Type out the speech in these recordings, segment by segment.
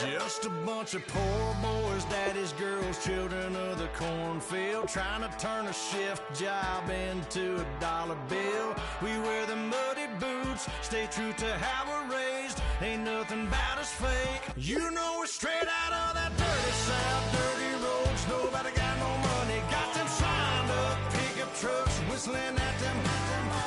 Just a bunch of poor boys, daddies, girls, children of the cornfield, trying to turn a shift job into a dollar bill. We wear the muddy boots, stay true to how we're raised. Ain't nothing about us fake. You know we're straight out of that dirty South, dirty roads. Nobody got no money, got them signed up pickup trucks, whistling at them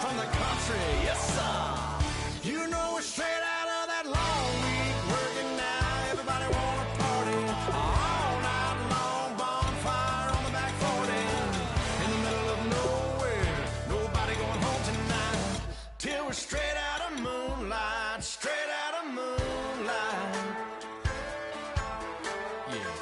from the country. Yes, sir. You know we're straight out of that long week working now. Everybody wanna party all night long, bonfire on the back 40, in the middle of nowhere, nobody going home tonight, till we're straight out of moonlight, straight out of moonlight. Yeah.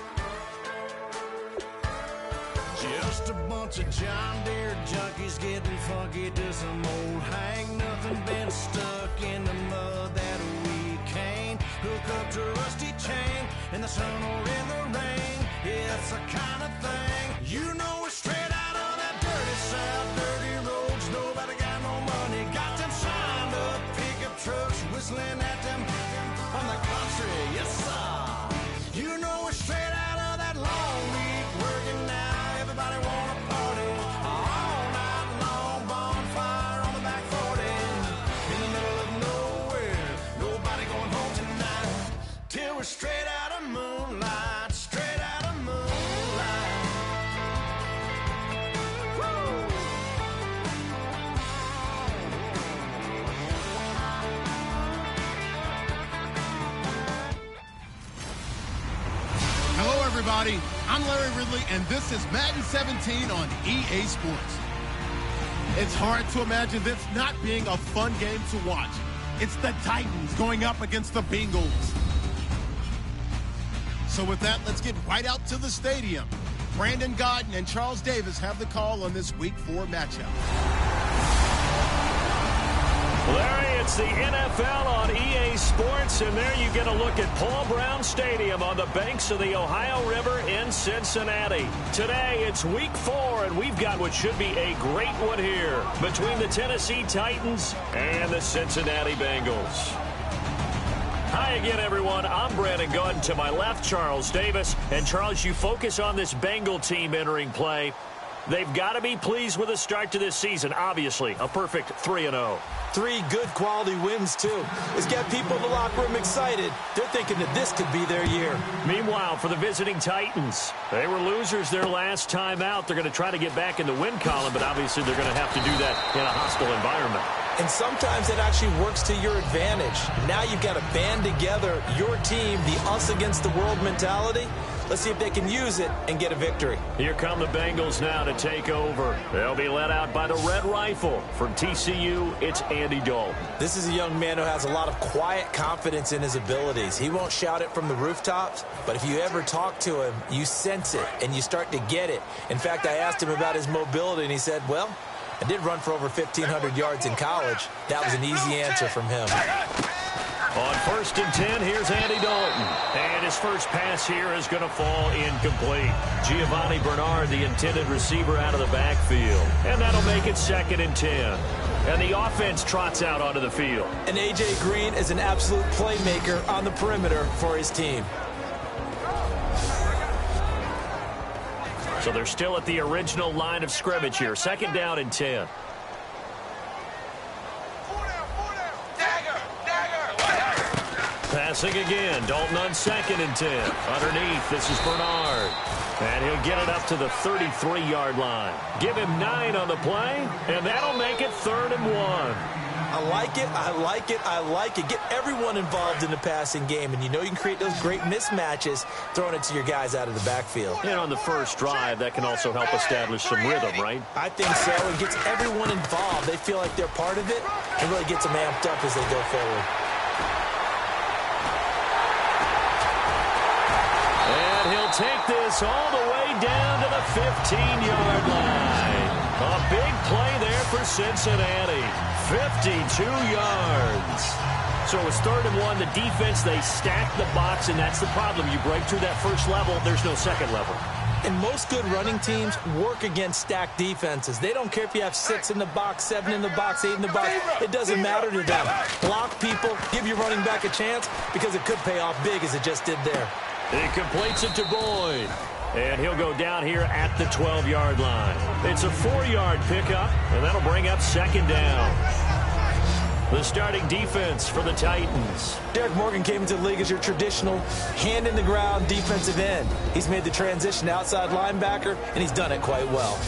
Just a bunch of John Deere junkies getting funky to some old Hank. Nothing been stuck in the mud that we can't hook up to a rusty chain in the sun or in the rain. Yeah, it's the kind of thing. You know we're straight out of that dirty South, dirty roads. Nobody got no money, got them signed up pickup trucks, whistling at them from the country. Yes, sir. You know we're straight out of that long week working now. Everybody wanna party all night long, bonfire on the back 40, in the middle of nowhere, nobody going home tonight, till we're straight out of moonlight, straight out of moonlight. Woo! Hello, everybody. I'm Larry Ridley, and this is Madden 17 on EA Sports. It's hard to imagine this not being a fun game to watch. It's the Titans going up against the Bengals. So with that, let's get right out to the stadium. Brandon Godden and Charles Davis have the call on this Week 4 matchup. Larry, it's the NFL on EA Sports, and there you get a look at Paul Brown Stadium on the banks of the Ohio River in Cincinnati. Today, it's Week 4, and we've got what should be a great one here between the Tennessee Titans and the Cincinnati Bengals. Hi again, everyone. I'm Brandon Godden. To my left, Charles Davis. And, Charles, you focus on this Bengal team entering play. They've got to be pleased with the start to this season. Obviously, a perfect 3-0. 3 good quality wins, too. It's got people in the locker room excited. They're thinking that this could be their year. Meanwhile, for the visiting Titans, they were losers their last time out. They're going to try to get back in the win column, but obviously they're going to have to do that in a hostile environment. And sometimes it actually works to your advantage. Now you've got to band together your team, the us against the world mentality. Let's see if they can use it and get a victory. Here come the Bengals now to take over. They'll be led out by the Red Rifle. From TCU, it's Andy Dalton. This is a young man who has a lot of quiet confidence in his abilities. He won't shout it from the rooftops, but if you ever talk to him, you sense it, and you start to get it. In fact, I asked him about his mobility, and he said, well, I did run for over 1,500 yards in college. That was an easy answer from him. On 1st and 10, here's Andy Dalton. And his first pass here is going to fall incomplete. Giovanni Bernard, the intended receiver, out of the backfield. And that'll make it 2nd and 10. And the offense trots out onto the field. And A.J. Green is an absolute playmaker on the perimeter for his team. So they're still at the original line of scrimmage here. 2nd down and 10. Passing again. Dalton on 2nd and 10. Underneath, this is Bernard. And he'll get it up to the 33-yard line. Give him 9 on the play, and that'll make it 3rd and 1. I like it, I like it, I like it. Get everyone involved in the passing game, and you know you can create those great mismatches throwing it to your guys out of the backfield. And on the first drive, that can also help establish some rhythm, right? I think so. It gets everyone involved. They feel like they're part of it, and really gets them amped up as they go forward. And he'll take this all the way down to the 15-yard line. A big play there for Cincinnati. 52 yards. So it was 3rd and 1. The defense, they stacked the box, and that's the problem. You break through that first level, there's no second level. And most good running teams work against stacked defenses. They don't care if you have 6 in the box, 7 in the box, 8 in the box. It doesn't matter to them. Block people, give your running back a chance, because it could pay off big as it just did there. He completes it to Boyd. And he'll go down here at the 12-yard line. It's a 4-yard pickup, and that'll bring up second down. The starting defense for the Titans. Derek Morgan came into the league as your traditional hand-in-the-ground defensive end. He's made the transition to outside linebacker, and he's done it quite well.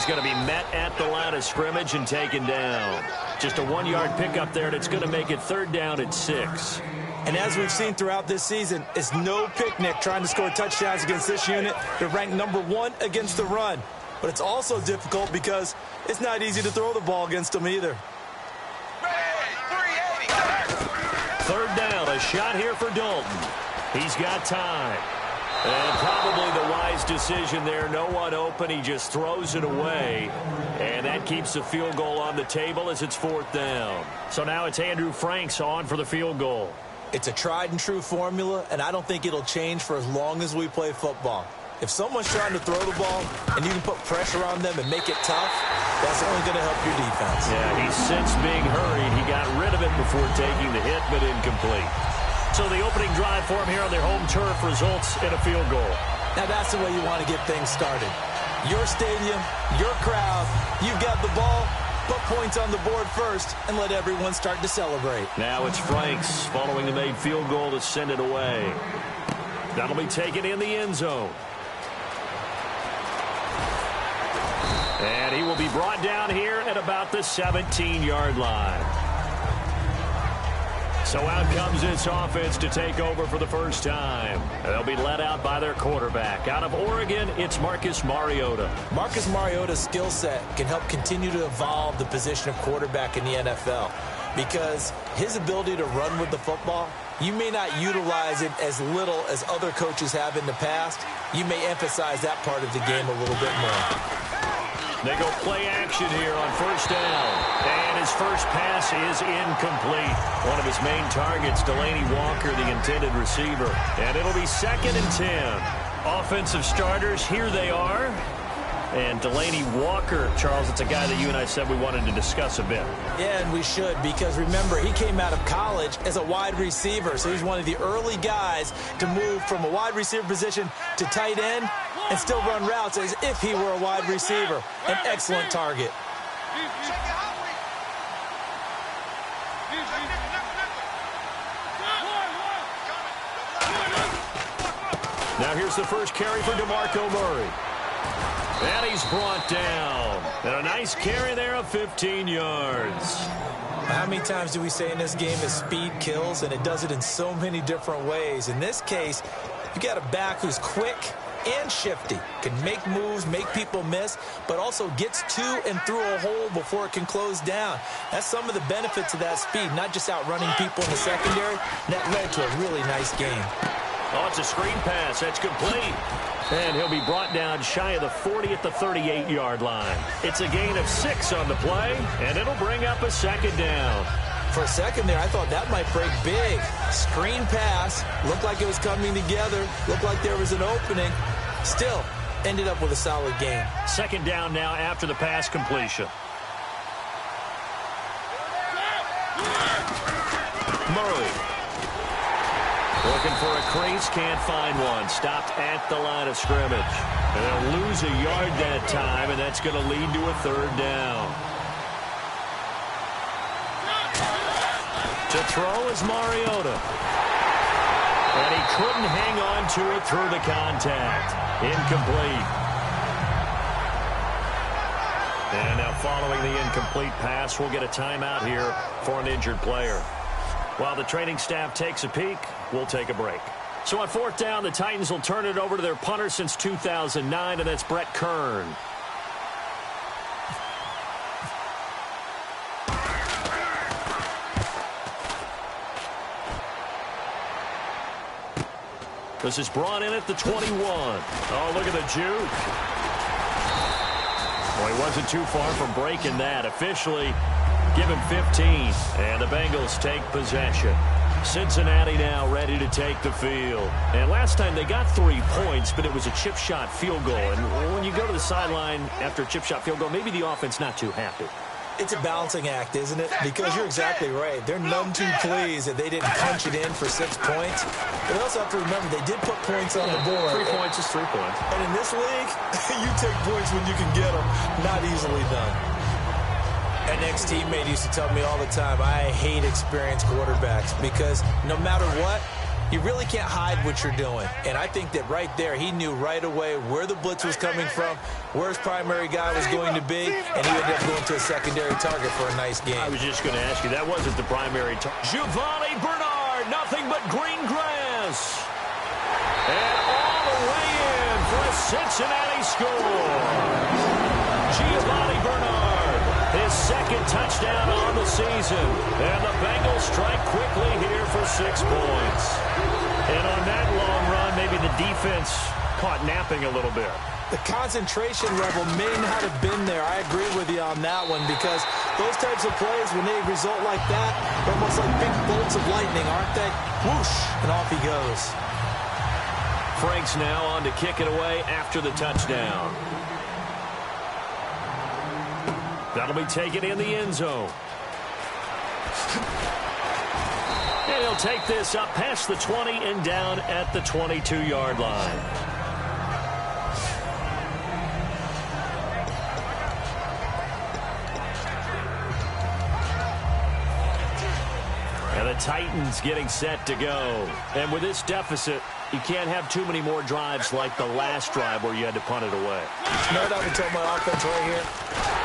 Going to be met at the line of scrimmage and taken down. Just a 1-yard pickup there, and it's going to make it third down at 6. And as we've seen throughout this season, it's no picnic trying to score touchdowns against this unit. They're ranked number 1 against the run. But it's also difficult because it's not easy to throw the ball against them either. Third down, a shot here for Dalton. He's got time. And probably the wise decision there. No one open. He just throws it away. And that keeps the field goal on the table as it's fourth down. So now it's Andrew Franks on for the field goal. It's a tried-and-true formula, and I don't think it'll change for as long as we play football. If someone's trying to throw the ball and you can put pressure on them and make it tough, that's only going to help your defense. Yeah, he's since being hurried. He got rid of it before taking the hit, but incomplete. So the opening drive for him here on their home turf results in a field goal. Now that's the way you want to get things started. Your stadium, your crowd, you've got the ball, put points on the board first, and let everyone start to celebrate. Now it's Franks following the made field goal to send it away. That'll be taken in the end zone. And he will be brought down here at about the 17-yard line. So out comes this offense to take over for the first time. They'll be led out by their quarterback. Out of Oregon, it's Marcus Mariota. Marcus Mariota's skill set can help continue to evolve the position of quarterback in the NFL because his ability to run with the football, you may not utilize it as little as other coaches have in the past. You may emphasize that part of the game a little bit more. They go play action here on first down. And his first pass is incomplete. One of his main targets, Delaney Walker, the intended receiver. And it'll be 2nd and 10. Offensive starters, here they are. And Delaney Walker, Charles, it's a guy that you and I said we wanted to discuss a bit. Yeah, and we should, because remember, he came out of college as a wide receiver. So he's one of the early guys to move from a wide receiver position to tight end and still run routes as if he were a wide receiver. An excellent target. Now here's the first carry for DeMarco Murray. And he's brought down. And a nice carry there of 15 yards. How many times do we say in this game that speed kills, and it does it in so many different ways? In this case, you got a back who's quick and shifty, can make moves, make people miss, but also gets to and through a hole before it can close down. That's some of the benefits of that speed, not just outrunning people in the secondary. That led to a really nice game. Oh, it's a screen pass. That's complete. And he'll be brought down shy of the 40 at the 38-yard line. It's a gain of 6 on the play, and it'll bring up a second down. For a second there, I thought that might break big. Screen pass. Looked like it was coming together. Looked like there was an opening. Still, ended up with a solid game. Second down now after the pass completion. Murray. Looking for a crease, can't find one. Stopped at the line of scrimmage. And they'll lose a yard that time, and that's going to lead to a third down. To throw is Mariota. And he couldn't hang on to it through the contact. Incomplete. And now following the incomplete pass, we'll get a timeout here for an injured player. While the training staff takes a peek, we'll take a break. So on fourth down, the Titans will turn it over to their punter since 2009, and that's Brett Kern. This is brought in at the 21. Oh, look at the juke. Well, he wasn't too far from breaking that. Officially, give him 15. And the Bengals take possession. Cincinnati now ready to take the field. And last time they got 3 points, but it was a chip shot field goal. And when you go to the sideline after a chip shot field goal, maybe the offense not too happy. It's a balancing act, isn't it? Because you're exactly right. They're none too pleased that they didn't punch it in for 6 points. But they also have to remember they did put points on the board. 3 points is 3 points. And in this league, you take points when you can get them. Not easily done. An ex-teammate used to tell me all the time, I hate experienced quarterbacks because no matter what, you really can't hide what you're doing. And I think that right there, he knew right away where the blitz was coming from, where his primary guy was going to be, and he ended up going to a secondary target for a nice game. I was just going to ask you, that wasn't the primary target. Giovanni Bernard, nothing but green grass. And all the way in for a Cincinnati score. Giovanni Bernard, his second touchdown on the season. And the Bengals strike quickly here for 6 points. And on that long run, maybe the defense caught napping a little bit. The concentration level may not have been there. I agree with you on that one because those types of plays, when they result like that, they're almost like big bolts of lightning, aren't they? Whoosh, and off he goes. Franks now on to kick it away after the touchdown. That'll be taken in the end zone. And he'll take this up past the 20 and down at the 22-yard line. And the Titans getting set to go. And with this deficit, you can't have too many more drives like the last drive where you had to punt it away. You know what I would tell my offense right here?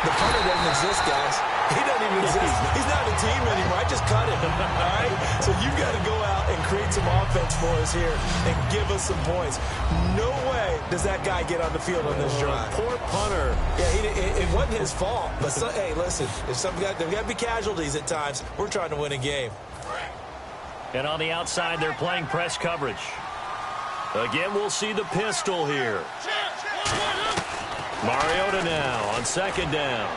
The punter doesn't exist, guys. He doesn't even exist. He's not a team anymore. I just cut him, all right? So you've got to go out and create some offense for us here and give us some points. No way does that guy get on the field on this drive. Poor punter. Yeah, it wasn't his fault. But, hey, listen, there's got to be casualties at times. We're trying to win a game. And on the outside, they're playing press coverage. Again, we'll see the pistol here. Mariota now on second down.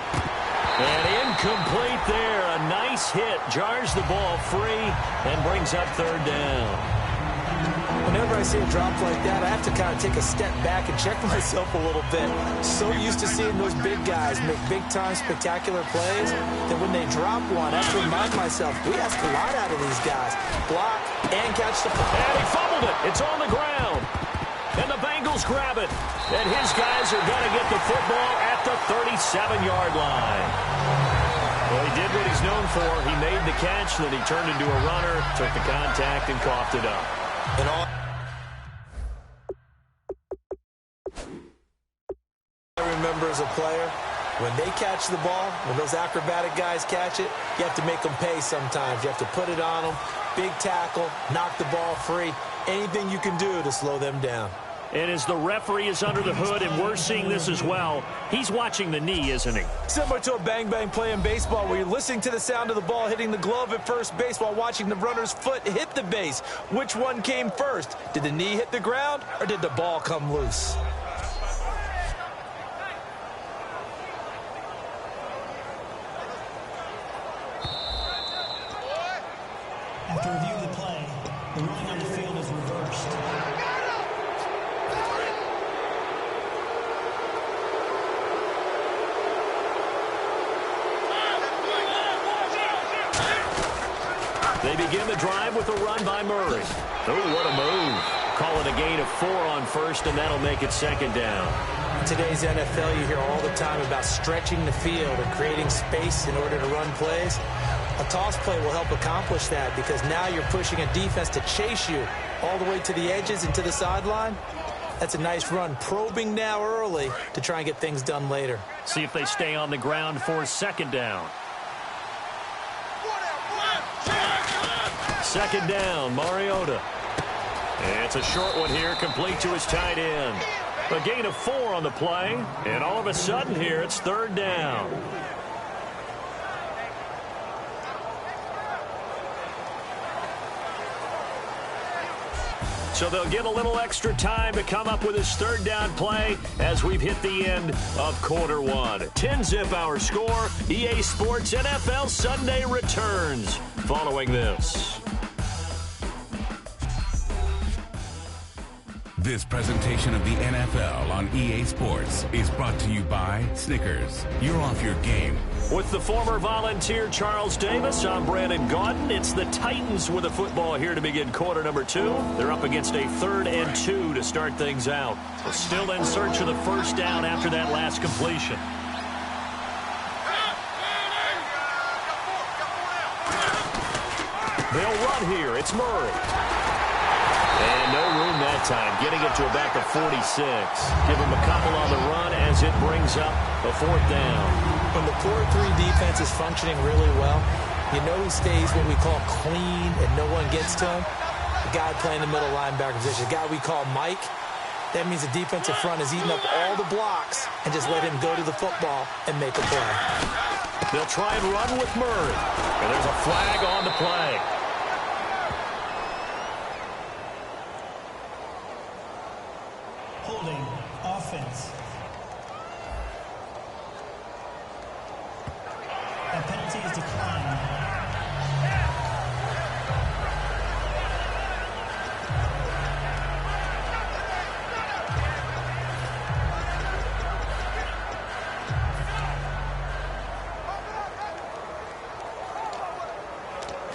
And incomplete there. A nice hit. Jars the ball free and brings up third down. Whenever I see a drop like that, I have to kind of take a step back and check myself a little bit. So used to seeing those big guys make big-time spectacular plays that when they drop one, I have to remind myself, we ask a lot out of these guys. Block and catch the ball. And he fumbled it. It's on the ground. And the Bengals grab it. And his guys are going to get the football at the 37-yard line. Well, he did what he's known for. He made the catch, then he turned into a runner, took the contact, and coughed it up. And all I remember as a player, when they catch the ball, when those acrobatic guys catch it, you have to make them pay sometimes. You have to put it on them, big tackle, knock the ball free, anything you can do to slow them down. And as the referee is under the hood, and we're seeing this as well, he's watching the knee, isn't he? Similar to a bang-bang play in baseball where you're listening to the sound of the ball hitting the glove at first base while watching the runner's foot hit the base. Which one came first? Did the knee hit the ground or did the ball come loose? After review of the play, the ruling on the field is reversed. They begin the drive with a run by Murray. Oh, what a move. Call it a gain of 4 on first, and that'll make it second down. In today's NFL, you hear all the time about stretching the field and creating space in order to run plays. A toss play will help accomplish that because now you're pushing a defense to chase you all the way to the edges and to the sideline. That's a nice run, probing now early to try and get things done later. See if they stay on the ground for second down. Second down, Mariota. And it's a short one here, complete to his tight end. A gain of 4 on the play, and all of a sudden here it's third down. So they'll get a little extra time to come up with his third down play as we've hit the end of quarter one. 10-zip our score. EA Sports NFL Sunday returns following this. This presentation of the NFL on EA Sports is brought to you by Snickers. You're off your game. With the former Volunteer Charles Davis, I'm Brandon Gaudin. It's the Titans with the football here to begin quarter number 2. They're up against a 3rd and 2 to start things out. So still in search of the first down after that last completion. They'll run here. It's Murray. And no room that time, getting it to about the 46. Give him a couple on the run as it brings up a 4th down. When the 4-3 defense is functioning really well, you know who stays what we call clean and no one gets to him? The guy playing the middle linebacker position, the guy we call Mike. That means the defensive front is eating up all the blocks and just let him go to the football and make a play. They'll try and run with Murray. And there's a flag on the play. Holding offense. That penalty is declined.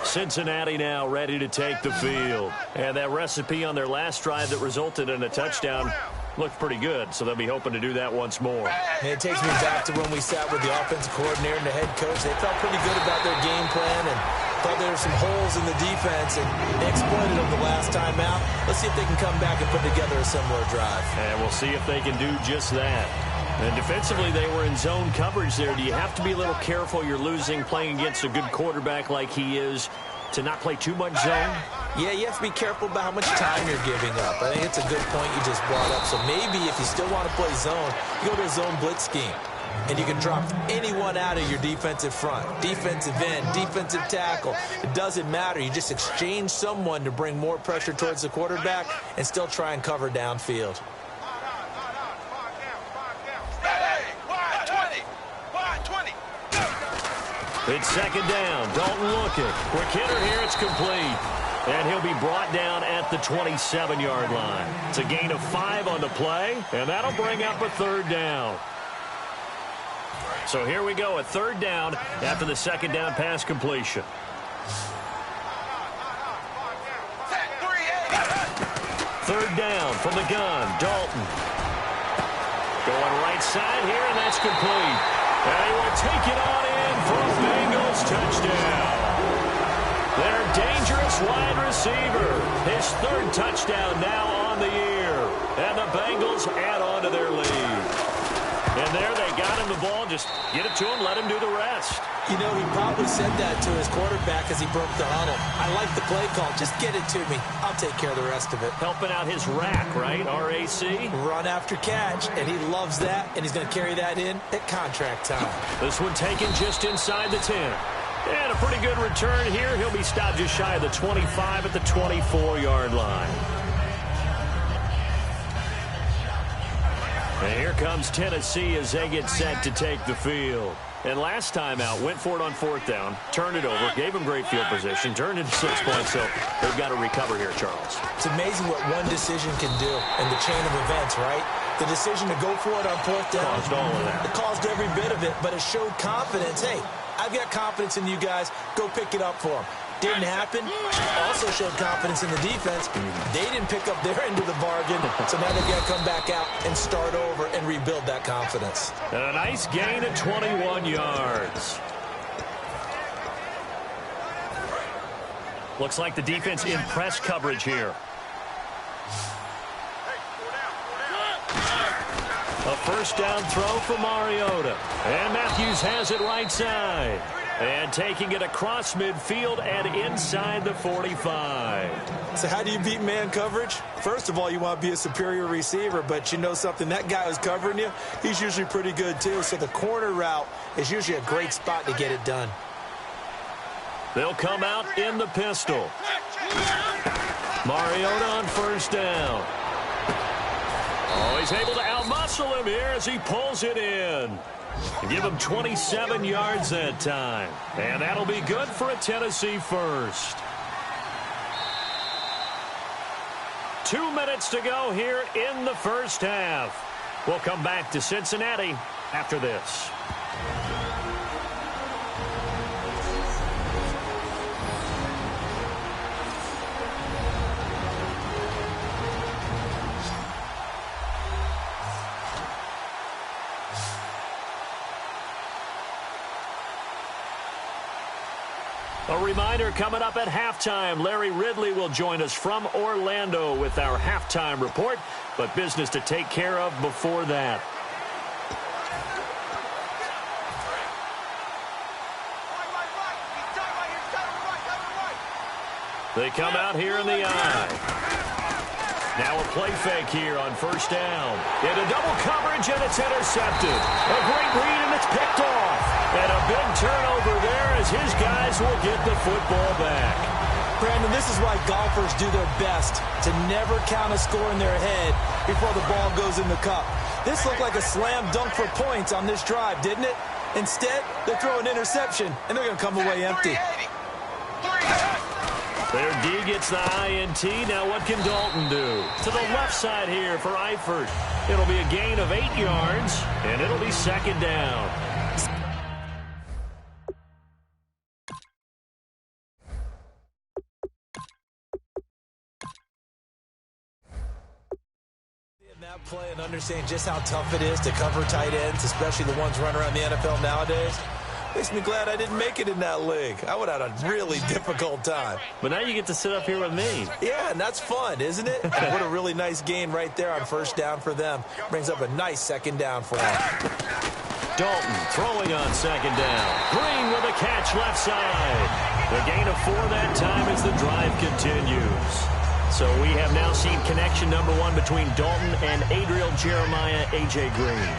Cincinnati now ready to take the field. And that recipe on their last drive that resulted in a touchdown looked pretty good, so they'll be hoping to do that once more. And it takes me back to when we sat with the offensive coordinator and the head coach. They felt pretty good about their game plan and thought there were some holes in the defense, and they exploited them the last time out. Let's see if they can come back and put together a similar drive. And we'll see if they can do just that. And defensively, they were in zone coverage there. Do you have to be a little careful? You're losing playing against a good quarterback like he is to not play too much zone? Yeah, you have to be careful about how much time you're giving up. I think it's a good point you just brought up. So maybe if you still want to play zone, you go to a zone blitz scheme. And you can drop anyone out of your defensive front, defensive end, defensive tackle. It doesn't matter. You just exchange someone to bring more pressure towards the quarterback and still try and cover downfield. It's 2nd down. Dalton looking. Quick hitter here. It's complete. And he'll be brought down at the 27-yard line. It's a gain of 5 on the play, and that'll bring up a 3rd down. So here we go, a 3rd down after the 2nd down pass completion. 3rd down from the gun. Dalton. Going right side here, and that's complete. And he will take it on in for a Bengals touchdown. Their dangerous wide receiver. His 3rd touchdown now on the year. And the Bengals add on to their lead. And there they got him the ball. Just get it to him, let him do the rest. You know, he probably said that to his quarterback as he broke the huddle. I like the play call. Just get it to me. I'll take care of the rest of it. Helping out his rack, right? RAC. Run after catch, and he loves that, and he's going to carry that in at contract time. This one taken just inside the 10. And a pretty good return here. He'll be stopped just shy of the 25 at the 24-yard line. And here comes Tennessee as they get set to take the field. And last time out, went for it on 4th down, turned it over, gave him great field position, turned it to 6 points, so they've got to recover here, Charles. It's amazing what one decision can do in the chain of events, right? The decision to go for it on 4th down. Caused all of that. It caused every bit of it, but it showed confidence. Hey, I've got confidence in you guys. Go pick it up for them. Didn't happen. Also showed confidence in the defense. They didn't pick up their end of the bargain, so now they've got to come back out and start over and rebuild that confidence. And a nice gain of 21 yards. Looks like the defense in press coverage here. A 1st down throw for Mariota. And Matthews has it right side. And taking it across midfield and inside the 45. So how do you beat man coverage? First of all, you want to be a superior receiver, but you know something, that guy who's covering you, he's usually pretty good too. So the corner route is usually a great spot to get it done. They'll come out in the pistol. Mariota on first down. Oh, he's able to outmuscle him here as he pulls it in. Give him 27 yards that time. And that'll be good for a Tennessee first. 2 minutes to go here in the first half. We'll come back to Cincinnati after this. A reminder, coming up at halftime, Larry Ridley will join us from Orlando with our halftime report, but business to take care of before that. They come out here in the eye. Now a play fake here on first down. Into double coverage, and it's intercepted. A great read, and it's picked off. And a big turnover there as his guys will get the football back. Brandon, this is why golfers do their best to never count a score in their head before the ball goes in the cup. This looked like a slam dunk for points on this drive, didn't it? Instead, they throw an interception, and they're going to come away empty. Their D gets the INT. Now what can Dalton do? To the left side here for Eifert. It'll be a gain of 8 yards, and it'll be second down. That play and understand just how tough it is to cover tight ends, especially the ones running around the NFL nowadays. Makes me glad I didn't make it in that league. I would have had a really difficult time. But now you get to sit up here with me. Yeah, and that's fun, isn't it? What a really nice gain right there on first down for them. Brings up a nice second down for them. Dalton throwing on second down. Green with a catch left side. The gain of 4 that time as the drive continues. So we have now seen connection number 1 between Dalton and Adriel Jeremiah, A.J. Green.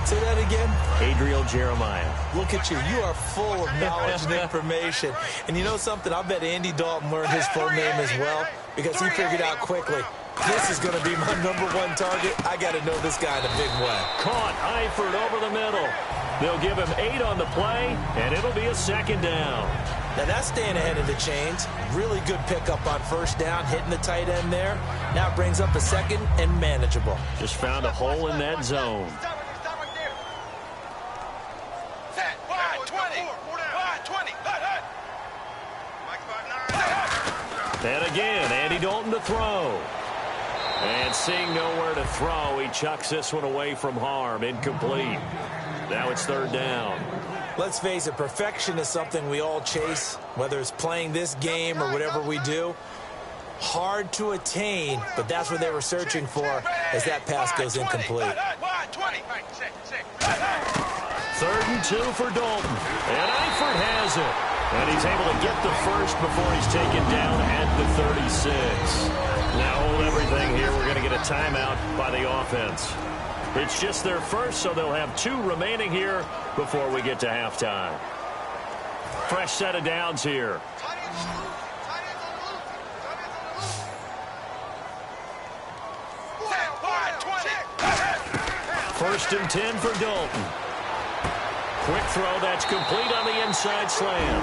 Say that again? Adriel Jeremiah. Look at you. You are full of knowledge and information. And you know something? I bet Andy Dalton learned his full name as well because he figured out quickly, this is going to be my number 1 target. I got to know this guy in a big way. Caught Eifert over the middle. They'll give him 8 on the play, and it'll be a second down. Now that's staying ahead of the chains. Really good pickup on first down, hitting the tight end there. Now it brings up a second and manageable. Just found a hole in that zone. And again, Andy Dalton to throw. And seeing nowhere to throw, he chucks this one away from harm. Incomplete. Now it's third down. Let's face it, perfection is something we all chase, whether it's playing this game or whatever we do. Hard to attain, but that's what they were searching for as that pass goes incomplete. 3rd and 2 for Dalton. And Eifert has it. And he's able to get the first before he's taken down at the 36. Now hold everything here. We're going to get a timeout by the offense. It's just their first, so they'll have 2 remaining here before we get to halftime. Fresh set of downs here. First and 10 for Dalton. Quick throw that's complete on the inside slam.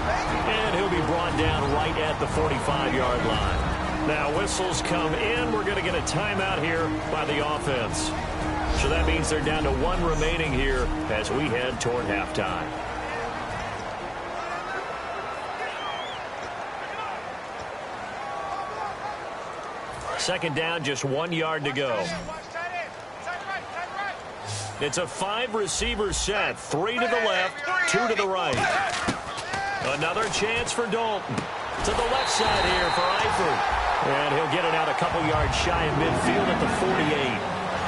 And he'll be brought down right at the 45-yard line. Now whistles come in. We're going to get a timeout here by the offense. So that means they're down to 1 remaining here as we head toward halftime. Second down, just 1 yard to go. It's a 5-receiver set. 3 to the left, 2 to the right. Another chance for Dalton. To the left side here for Eifert. And he'll get it out a couple yards shy of midfield at the 48.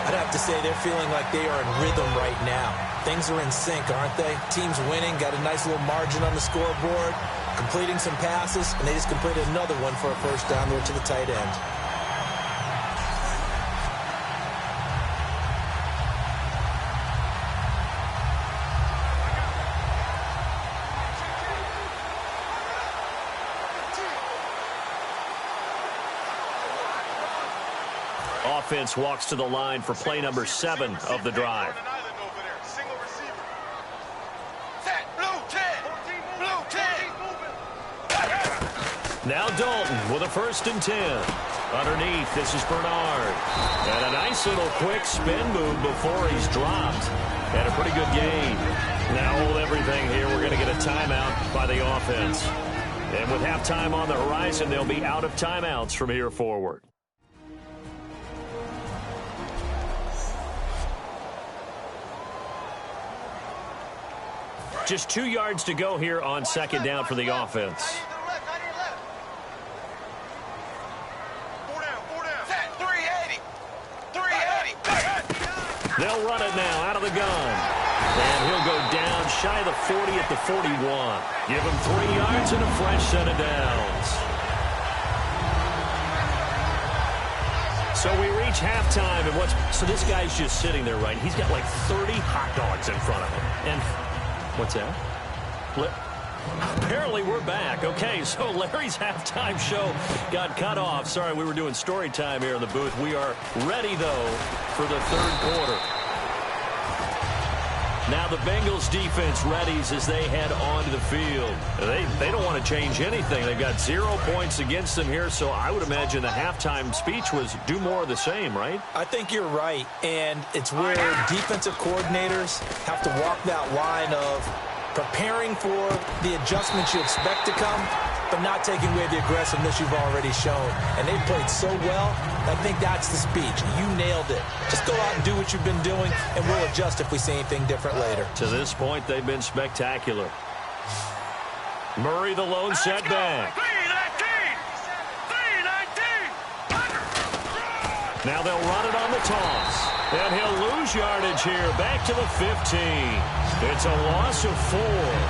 I'd have to say they're feeling like they are in rhythm right now. Things are in sync, aren't they? Team's winning, got a nice little margin on the scoreboard, completing some passes, and they just completed another one for a first down there to the tight end. Offense walks to the line for play number 7 of the drive. Now Dalton with a 1st and 10. Underneath, this is Bernard. And a nice little quick spin move before he's dropped. And a pretty good gain. Now hold everything here. We're going to get a timeout by the offense. And with halftime on the horizon, they'll be out of timeouts from here forward. Just 2 yards to go here on 2nd down for the offense. They'll run it now out of the gun. And he'll go down shy of the 40 at the 41. Give him 3 yards and a fresh set of downs. So we reach halftime, and so this guy's just sitting there, right? He's got like 30 hot dogs in front of him. And what's that? Apparently we're back. Okay, so Larry's halftime show got cut off. Sorry, we were doing story time here in the booth. We are ready, though, for the 3rd quarter. Now the Bengals defense readies as they head onto the field. They don't want to change anything. They've got 0 points against them here, so I would imagine the halftime speech was do more of the same, right? I think you're right, and it's where defensive coordinators have to walk that line of preparing for the adjustments you expect to come, but not taking away the aggressiveness you've already shown. And they've played so well, I think that's the speech. You nailed it. Just go out and do what you've been doing, and we'll adjust if we see anything different later. To this point, they've been spectacular. Murray, the lone setback. Now they'll run it on the toss. And he'll lose yardage here. Back to the 15. It's a loss of 4.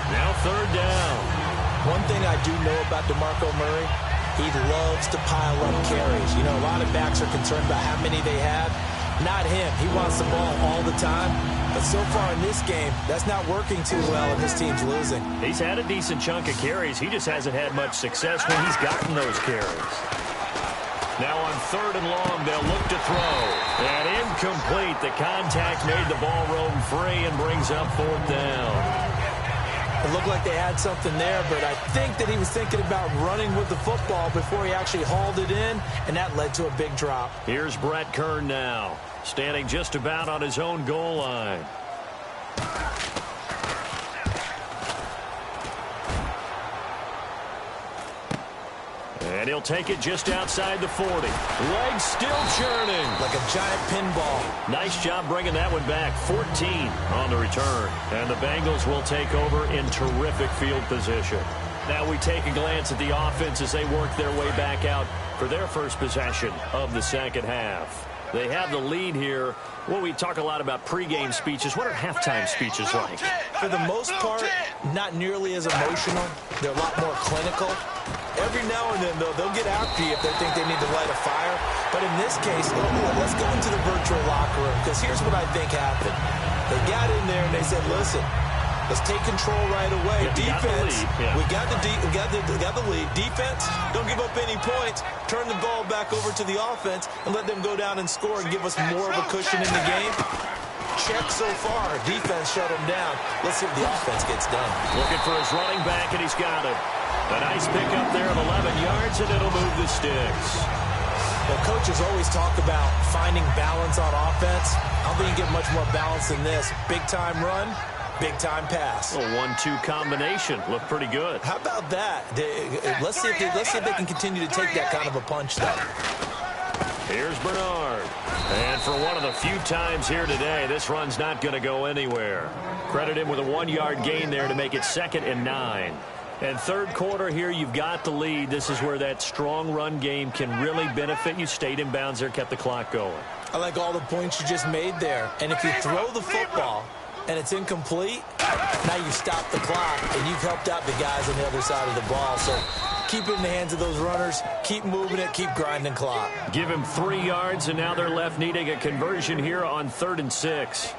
Now 3rd down. One thing I do know about DeMarco Murray, he loves to pile up carries. You know, a lot of backs are concerned about how many they have. Not him. He wants the ball all the time. But so far in this game, that's not working too well, and this team's losing. He's had a decent chunk of carries. He just hasn't had much success when he's gotten those carries. Now on 3rd and long, they'll look to throw. And incomplete. The contact made the ball roam free and brings up 4th down. It looked like they had something there, but I think that he was thinking about running with the football before he actually hauled it in, and that led to a big drop. Here's Brett Kern now, standing just about on his own goal line. And he'll take it just outside the 40. Legs still churning. Like a giant pinball. Nice job bringing that one back. 14 on the return. And the Bengals will take over in terrific field position. Now we take a glance at the offense as they work their way back out for their first possession of the 2nd half. They have the lead here. Well, we talk a lot about pregame speeches. What are halftime speeches like? For the most part, not nearly as emotional. They're a lot more clinical. Every now and then, though, they'll get after you if they think they need to light a fire. But in this case, let's go into the virtual locker room, because here's what I think happened. They got in there and they said, listen, let's take control right away. Defense, we got the lead. Defense, don't give up any points. Turn the ball back over to the offense and let them go down and score and give us more of a cushion in the game. Check so far. Defense shut him down. Let's see if the offense gets done. Looking for his running back, and he's got it. A nice pickup there of 11 yards, and it'll move the sticks. Well, coaches always talk about finding balance on offense. I don't think you get much more balance than this. Big-time run, big-time pass. A 1-2 combination. Looked pretty good. How about that? Let's see if they can continue to take that kind of a punch, though. Here's Bernard. And for one of the few times here today, this run's not going to go anywhere. Credit him with a 1-yard gain there to make it 2nd and 9. And 3rd quarter here, you've got the lead. This is where that strong run game can really benefit you. Stayed in bounds there, kept the clock going. I like all the points you just made there. And if you throw the football and it's incomplete, now you stop the clock and you've helped out the guys on the other side of the ball. So keep it in the hands of those runners. Keep moving it. Keep grinding clock. Give him 3 yards, and now they're left needing a conversion here on 3rd and 6.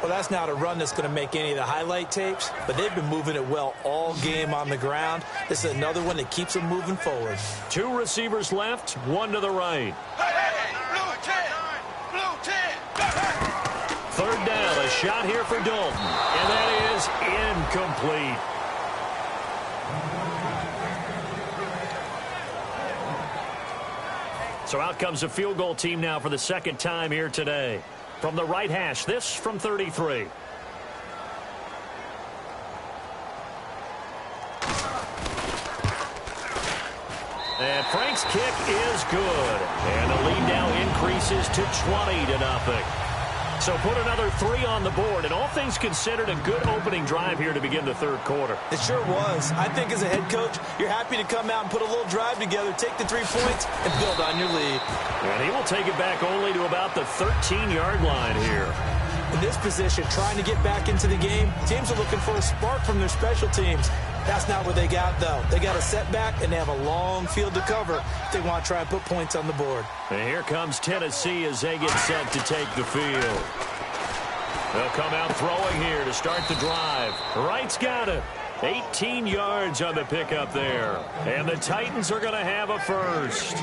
Well, that's not a run that's going to make any of the highlight tapes, but they've been moving it well all game on the ground. This is another one that keeps them moving forward. 2 receivers left, 1 to the right. Hey, blue 10. third down, a shot here for Dalton. And that is incomplete. So out comes a field goal team now for the second time here today. From the right hash, this from 33. And Frank's kick is good. And the lead now increases to 20-0. So put another 3 on the board, and all things considered, a good opening drive here to begin the third quarter. It sure was. I think as a head coach, you're happy to come out and put a little drive together, take the 3 points, and build on your lead. And he will take it back only to about the 13-yard line here. In this position, trying to get back into the game, teams are looking for a spark from their special teams. That's not what they got, though. They got a setback, and they have a long field to cover if they want to try and put points on the board. And here comes Tennessee as they get set to take the field. They'll come out throwing here to start the drive. Wright's got it. 18 yards on the pickup there. And the Titans are going to have a first.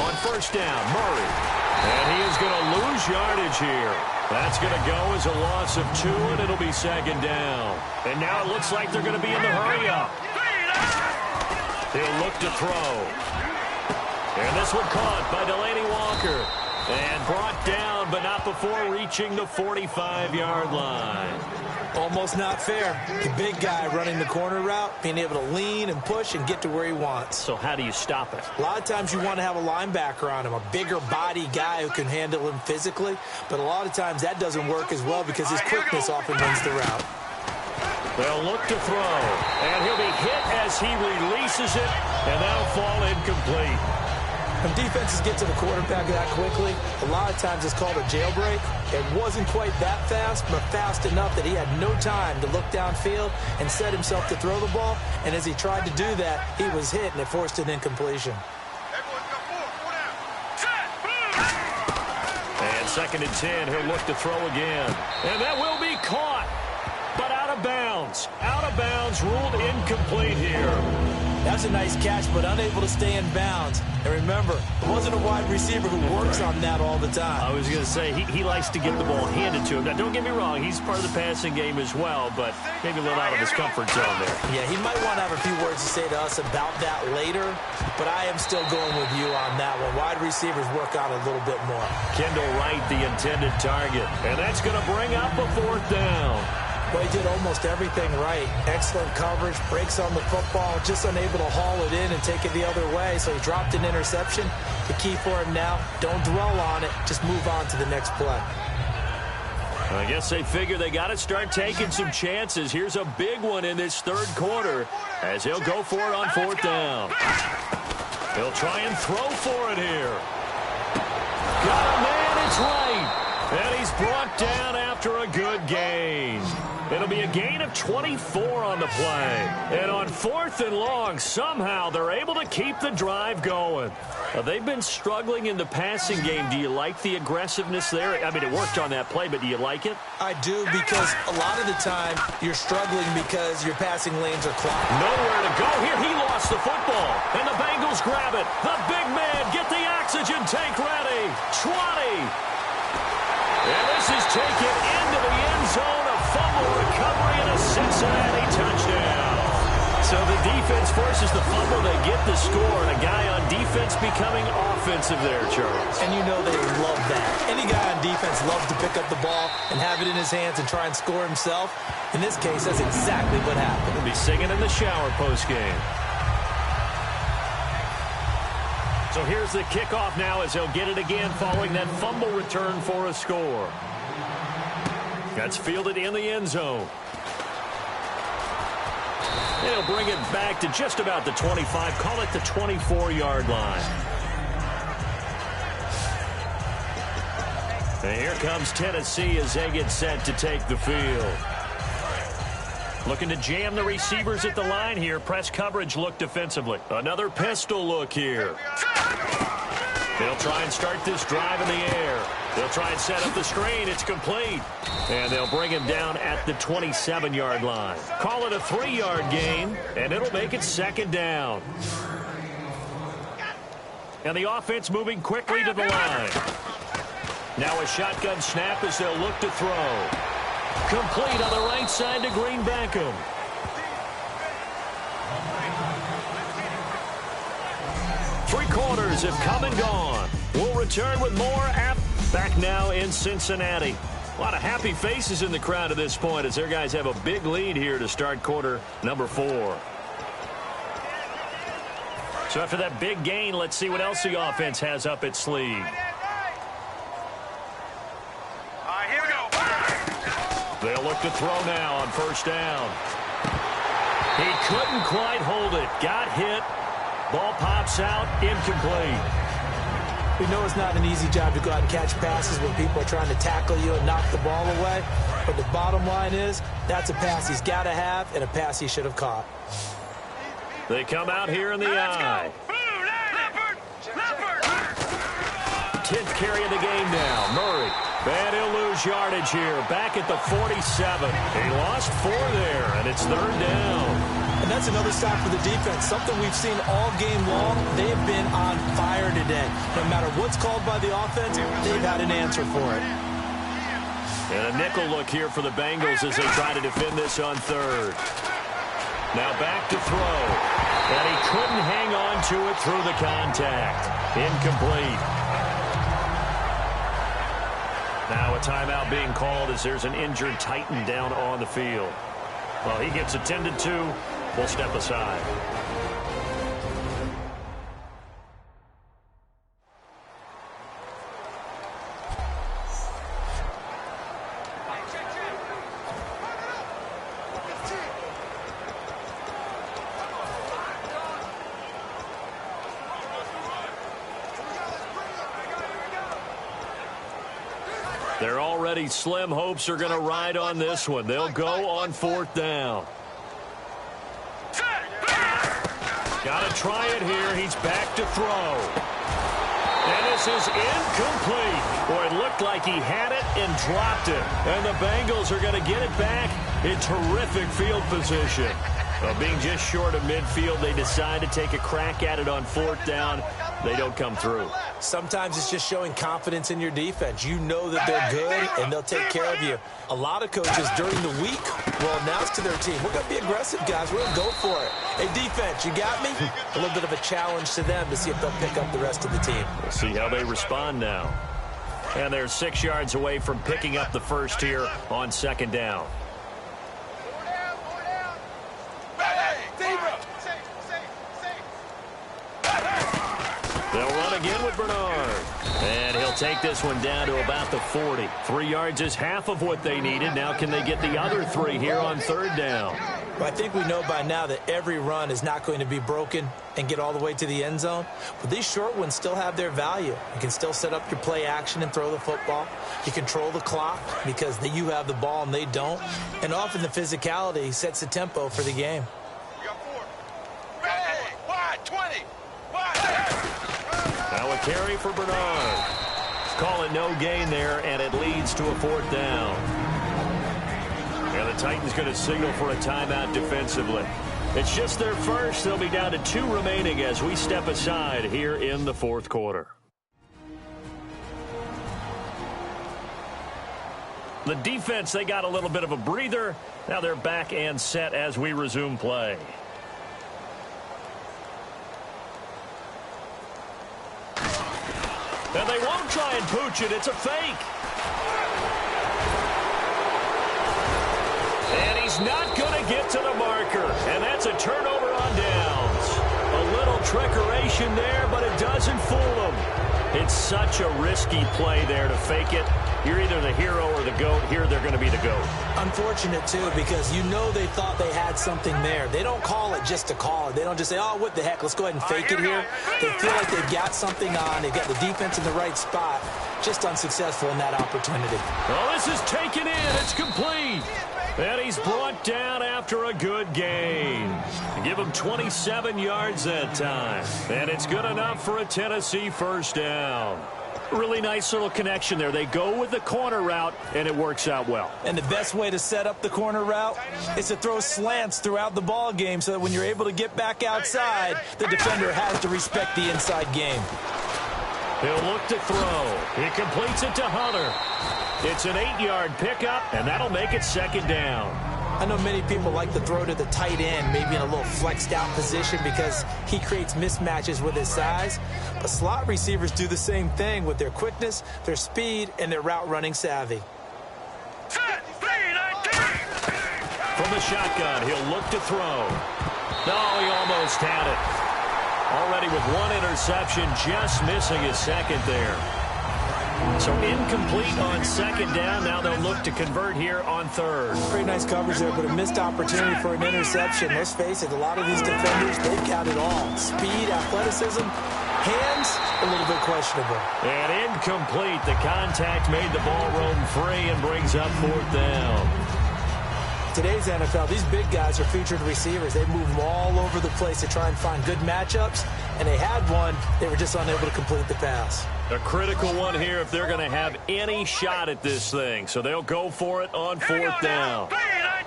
On first down, Murray. And he is going to lose yardage here. That's going to go as a loss of 2, and it'll be second down. And now it looks like they're going to be in the hurry-up. He'll look to throw. And this one caught by Delaney Walker. And brought down, but not before reaching the 45-yard line. Almost not fair. The big guy running the corner route, being able to lean and push and get to where he wants. So how do you stop it? A lot of times you want to have a linebacker on him, a bigger body guy who can handle him physically. But a lot of times that doesn't work as well because his quickness often wins the route. They'll look to throw. And he'll be hit as he releases it. And that'll fall incomplete. When defenses get to the quarterback that quickly, a lot of times it's called a jailbreak. It wasn't quite that fast, but fast enough that he had no time to look downfield and set himself to throw the ball. And as he tried to do that, he was hit, and it forced an incompletion. And second and 10, he'll look to throw again. And that will be caught, but out of bounds. Out of bounds, ruled incomplete here. That's a nice catch, but unable to stay in bounds. And remember, it wasn't a wide receiver who works on that all the time. I was going to say, he likes to get the ball handed to him. Now, don't get me wrong, he's part of the passing game as well, but maybe a little out of his comfort zone there. Yeah, he might want to have a few words to say to us about that later, but I am still going with you on that one. Wide receivers work on a little bit more. Kendall Wright, the intended target, and that's going to bring up a 4th down. Well, he did almost everything right. Excellent coverage, breaks on the football, just unable to haul it in and take it the other way. So he dropped an interception. The key for him now, don't dwell on it. Just move on to the next play. I guess they figure they got to start taking some chances. Here's a big one in this third quarter as he'll go for it on 4th down. He'll try and throw for it here. Got a man, it's Wright. And he's brought down after a good gain. It'll be a gain of 24 on the play. And on 4th and long, somehow they're able to keep the drive going. They've been struggling in the passing game. Do you like the aggressiveness there? I mean, it worked on that play, but do you like it? I do, because a lot of the time you're struggling because your passing lanes are clogged. Nowhere to go here. He lost the football. And the Bengals grab it. The big man, get the oxygen tank ready. 20. And this is taken into the end zone. A fumble recovery and a Cincinnati touchdown. So the defense forces the fumble. They get the score. And a guy on defense becoming offensive there, Charles. And you know they love that. Any guy on defense loves to pick up the ball and have it in his hands and try and score himself. In this case, that's exactly what happened. He'll be singing in the shower post-game. So here's the kickoff now as he'll get it again following that fumble return for a score. That's fielded in the end zone. He'll bring it back to just about the 25, call it the 24-yard line. And here comes Tennessee as they get set to take the field. Looking to jam the receivers at the line here. Press coverage look defensively. Another pistol look here. They'll try and start this drive in the air. They'll try and set up the screen. It's complete. And they'll bring him down at the 27-yard line. Call it a 3-yard gain, and it'll make it second down. And the offense moving quickly to the line. Now a shotgun snap as they'll look to throw. Complete on the right side to Green Beckham. Three quarters have come and gone. We'll return with more back now in Cincinnati. A lot of happy faces in the crowd at this point as their guys have a big lead here to start quarter number 4. So after that big gain, let's see what else the offense has up its sleeve. Here we go. They'll look to throw now on first down. He couldn't quite hold it. Got hit. Ball pops out. Incomplete. We know it's not an easy job to go out and catch passes when people are trying to tackle you and knock the ball away. But the bottom line is, that's a pass he's got to have and a pass he should have caught. They come out here in the eye. 10th carry of the game now. Murray. And he'll lose yardage here. Back at the 47. He lost 4 there, and it's third down. And that's another stop for the defense. Something we've seen all game long. They have been on fire today. No matter what's called by the offense, they've had an answer for it. And a nickel look here for the Bengals as they try to defend this on third. Now back to throw. And he couldn't hang on to it through the contact. Incomplete. Now a timeout being called as there's an injured Titan down on the field. Well, he gets attended to. We'll step aside. Their already slim hopes are going to ride on this one. They'll go on fourth down. Got to try it here. He's back to throw. And this is incomplete. Boy, it looked like he had it and dropped it. And the Bengals are going to get it back in terrific field position. Being just short of midfield, they decide to take a crack at it on fourth down. They don't come through. Sometimes it's just showing confidence in your defense. You know that they're good, and they'll take care of you. A lot of coaches during the week will announce to their team, we're going to be aggressive, guys. We're going to go for it. Hey, defense, you got me? A little bit of a challenge to them to see if they'll pick up the rest of the team. We'll see how they respond now. And they're 6 yards away from picking up the first here on second down. They'll run again with Bernard. And he'll take this one down to about the 40. 3 yards is half of what they needed. Now can they get the other 3 here on third down? Well, I think we know by now that every run is not going to be broken and get all the way to the end zone. But these short ones still have their value. You can still set up your play action and throw the football. You control the clock because you have the ball and they don't. And often the physicality sets the tempo for the game. You got 4. Hey, wide, 20. Now a carry for Bernard. Call it no gain there, and it leads to a fourth down. And the Titans going to signal for a timeout defensively. It's just their first. They'll be down to 2 remaining as we step aside here in the fourth quarter. The defense, they got a little bit of a breather. Now they're back and set as we resume play. And they won't try and pooch it. It's a fake. And he's not going to get to the marker. And that's a turnover on downs. A little trickeration there, but it doesn't fool him. It's such a risky play there to fake it. You're either the hero or the GOAT. Here they're going to be the GOAT. Unfortunate, too, because you know they thought they had something there. They don't call it just to call it. They don't just say, oh, what the heck, let's go ahead and fake it here. They feel like they've got something on. They've got the defense in the right spot. Just unsuccessful in that opportunity. Well, this is taken in. It's complete. And he's brought down after a good gain. Give him 27 yards that time. And it's good enough for a Tennessee first down. Really nice little connection there. They go with the corner route, and it works out well. And the best way to set up the corner route is to throw slants throughout the ball game so that when you're able to get back outside, the defender has to respect the inside game. He'll look to throw. He completes it to Hunter. It's an 8-yard pickup, and that'll make it second down. I know many people like to throw to the tight end, maybe in a little flexed out position because he creates mismatches with his size. But slot receivers do the same thing with their quickness, their speed, and their route running savvy. From the shotgun, he'll look to throw. No, he almost had it. Already with one interception, just missing his second there. So incomplete on second down. Now they'll look to convert here on third. Pretty nice coverage there, but a missed opportunity for an interception. Let's face it, a lot of these defenders, they've got it all. Speed, athleticism, hands, a little bit questionable. And incomplete. The contact made the ball roam free and brings up fourth down. Today's NFL, these big guys are featured receivers. They move them all over the place to try and find good matchups, and they had one. They were just unable to complete the pass. A critical one here if they're going to have any shot at this thing. So they'll go for it on fourth down. Back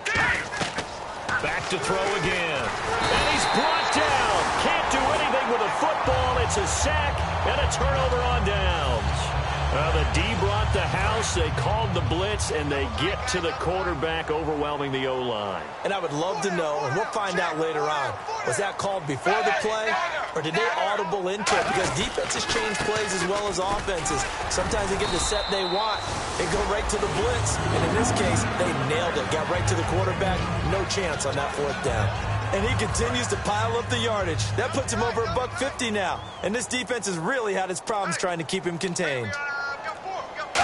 to throw again. And he's brought down. Can't do anything with a football. It's a sack and a turnover on downs. The D brought the house. They called the blitz, and they get to the quarterback, overwhelming the O-line. And I would love to know, and we'll find out later on, was that called before the play, or did they audible into it? Because defenses change plays as well as offenses. Sometimes they get the set they want. They go right to the blitz, and in this case, they nailed it. Got right to the quarterback. No chance on that fourth down. And he continues to pile up the yardage. That puts him over $150 now. And this defense has really had its problems trying to keep him contained.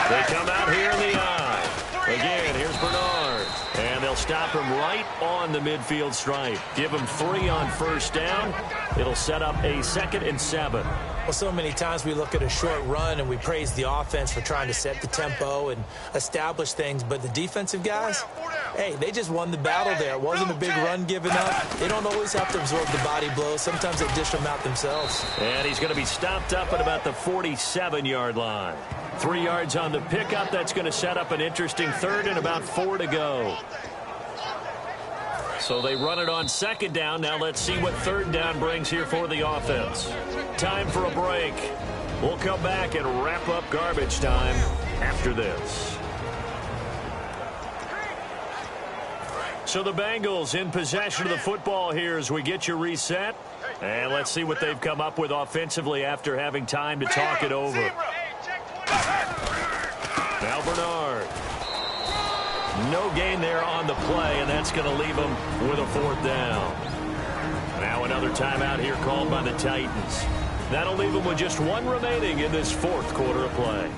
They come out here in the eye. Again, here's Bernard. And they'll stop him right on the midfield stripe. Give him 3 on first down. It'll set up a 2nd and 7. Well, so many times we look at a short run and we praise the offense for trying to set the tempo and establish things. But the defensive guys, hey, they just won the battle there. It wasn't a big run given up. They don't always have to absorb the body blows. Sometimes they dish them out themselves. And he's going to be stopped up at about the 47-yard line. 3 yards on the pickup. That's going to set up an interesting third and about 4 to go. So they run it on second down. Now let's see what third down brings here for the offense. Time for a break. We'll come back and wrap up garbage time after this. So the Bengals in possession of the football here as we get you reset. And let's see what they've come up with offensively after having time to talk it over. Now Bernard. No gain there on the play, and that's going to leave them with a fourth down. Now another timeout here called by the Titans. That'll leave them with just 1 remaining in this 4th quarter of play.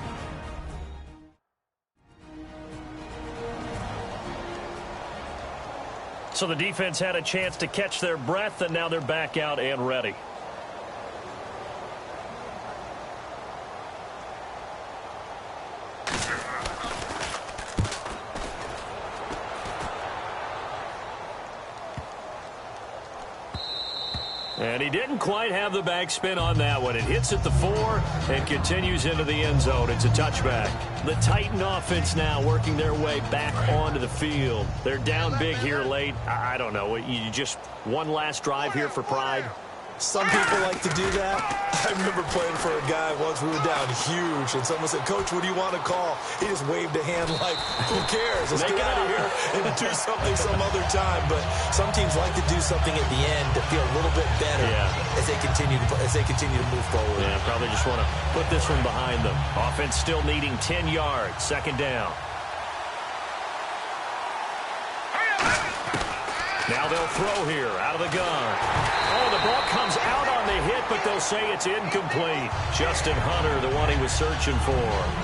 So the defense had a chance to catch their breath, and now they're back out and ready. And he didn't quite have the backspin on that one. It hits at the 4 and continues into the end zone. It's a touchback. The Titan offense now working their way back onto the field. They're down big here late. I don't know. You just one last drive here for pride. Some people like to do that. I remember playing for a guy once. We were down huge, and someone said, "Coach, what do you want to call?" He just waved a hand like, "Who cares? Let's get out of here and do something some other time." But some teams like to do something at the end to feel a little bit better as they continue to move forward. Yeah, probably just want to put this one behind them. Offense still needing 10 yards. Second down. Now they'll throw here out of the gun. Oh, the ball comes out on the hit, but they'll say it's incomplete. Justin Hunter, the one he was searching for.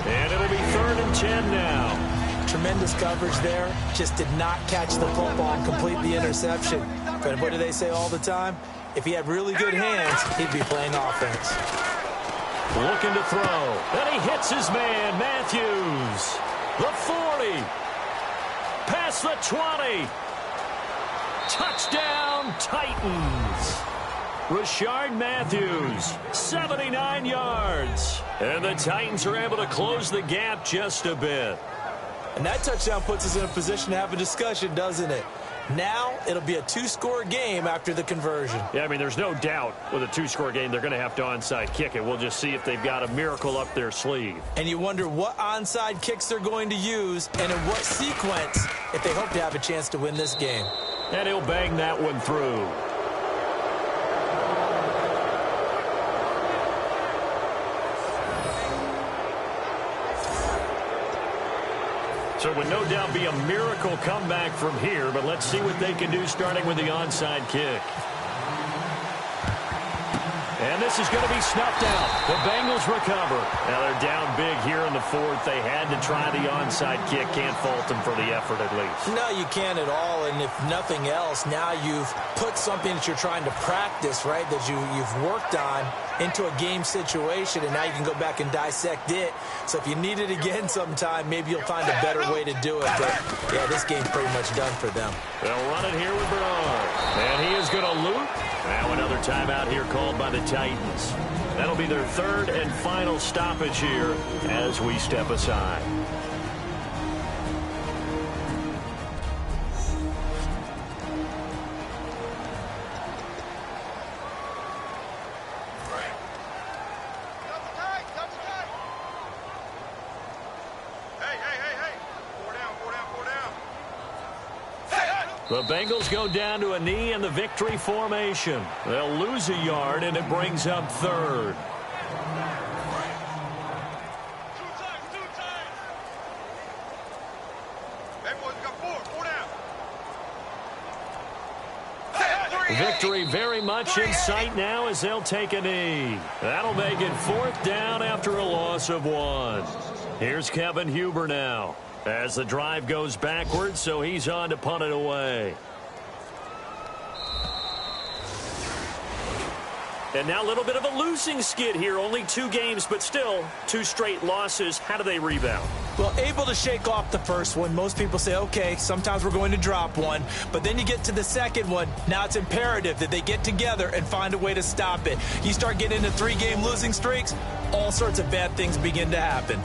And it'll be 3rd and 10 now. Tremendous coverage there. Just did not catch the football and complete the interception. But what do they say all the time? If he had really good hands, he'd be playing offense. Looking to throw. And he hits his man, Matthews. The 40. Pass past the 20. Touchdown, Titans. Rashard Matthews, 79 yards. And the Titans are able to close the gap just a bit. And that touchdown puts us in a position to have a discussion, doesn't it? Now it'll be a two-score game after the conversion. Yeah, I mean, there's no doubt with a two-score game they're going to have to onside kick it. We'll just see if they've got a miracle up their sleeve. And you wonder what onside kicks they're going to use and in what sequence if they hope to have a chance to win this game. And he'll bang that one through. So it would no doubt be a miracle comeback from here, but let's see what they can do starting with the onside kick. And this is going to be snuffed out. The Bengals recover. Now they're down big here in the fourth. They had to try the onside kick. Can't fault them for the effort at least. No, you can't at all. And if nothing else, now you've put something that you're trying to practice, right, that you've worked on into a game situation, and now you can go back and dissect it. So if you need it again sometime, maybe you'll find a better way to do it. But, yeah, this game's pretty much done for them. They'll run it here with Bernard. And he is going to loop. Now another timeout here called by the Titans. That'll be their third and final stoppage here as we step aside. The Bengals go down to a knee in the victory formation. They'll lose a yard, and it brings up third. Victory very much in sight now as they'll take a knee. That'll make it fourth down after a loss of 1. Here's Kevin Huber now, as the drive goes backwards, so he's on to punt it away. And now a little bit of a losing skid here. Only 2 games, but still 2 straight losses. How do they rebound? Well, able to shake off the first one. Most people say, okay, sometimes we're going to drop one. But then you get to the second one. Now it's imperative that they get together and find a way to stop it. You start getting into 3-game losing streaks, all sorts of bad things begin to happen.